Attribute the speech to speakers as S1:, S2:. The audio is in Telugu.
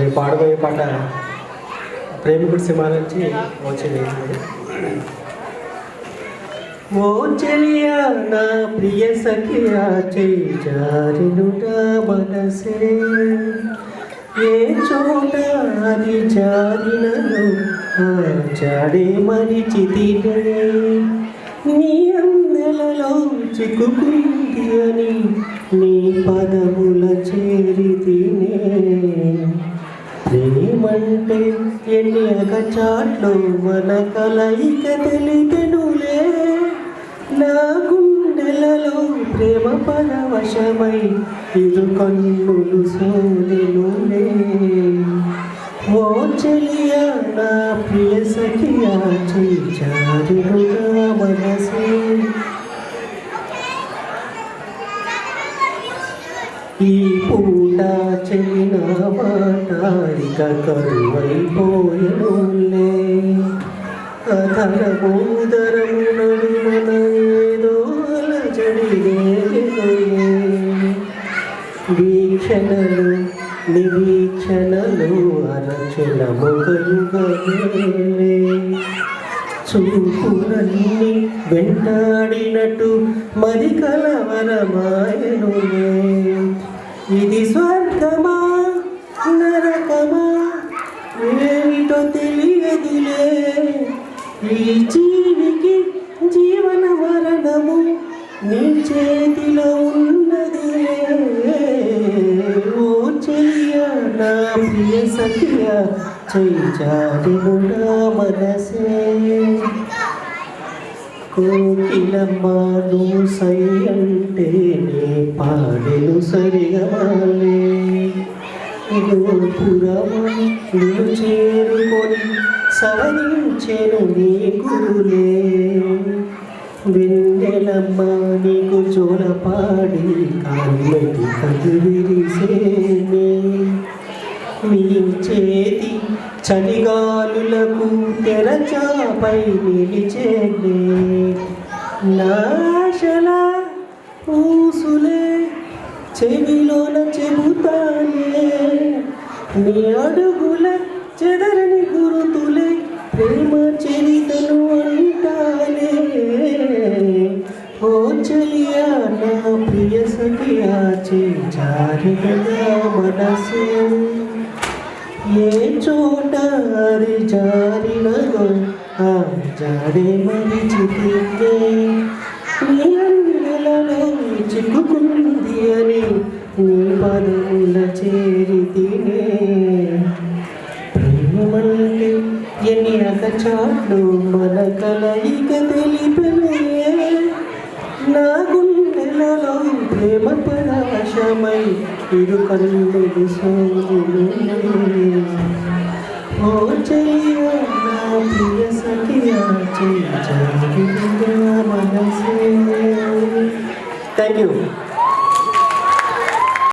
S1: నేను పాడబోయే పాట ప్రేమికుడి సినిమా నుంచి వచ్చింది. ఓ చెలియా నా ప్రియ సఖియా చేజారినుట మనసే ఏ చోట అది జారినను ఆ జాడే మరిచితినే నీ అందెలలో చిక్కుకుంది అని నీ పదముల చేరితినే ప్రేమంటే ఎన్ని అగచాట్లు మన కలయిక తెలిపెనులే నా గుండెలలో ప్రేమ పరవశమై ఇరు కన్నులు సోదెనులే ఓ చెలియా నా ప్రియ సఖియా చేజారినుగా మనసే ఈ పూట చెలిన మాట ఇక కరువైపోయనులే అధరమోదరము నడుమన ఏదో అలజడిలే వీక్షణలు నిరీక్షణలు అరచుల మొగలుగలే చూపులన్నీ వెంటాడినట్టు మరి కలవరమాయనులే ఇది స్వర్గమా నరకమా ఏమిటో తెలియదులే ఈ జీవికి జీవన మరణము నీ చేతిలో ఉన్నదిలే ఓ చెలియా నా ప్రియ సఖియా చేజారినుగా మనసే కోకిలమ్మను సై అంటే నీ పాడెను సరిగాలే పురము చేరుకొని సవరించెను నీ గురులే వెన్నెలమ్మ నీకు జోలపాడి కాళ్ళకి కదిలిరిసేనే నీ చేతి చలిగాలులకు తెరచాపై నిలిచేనే నాశల పూసులే చెవిలోన చెబుతానే నీ అడుగుల చెదరని గురుతులే ప్రేమ చరితను అంటానే ఓ చెలియా నా ప్రియ సఖియా చేజారినుగా మనసే ఏ చోట అది జారినదో ఆ జాడే మరిచితినే నీ అందెలలో చిక్కుకుంది అని నీ పదముల చేరితినే ప్రేమంటే ఎన్ని అగచాట్లు మన కలయిక తెలిపెనులే నా గుండెలలో ప్రేమ పరవశమై ఇరు కన్నులు సోదెనులే ఓ చెలియా నా ప్రియ సఖియా చేజారినుగా మనసే. Thank you.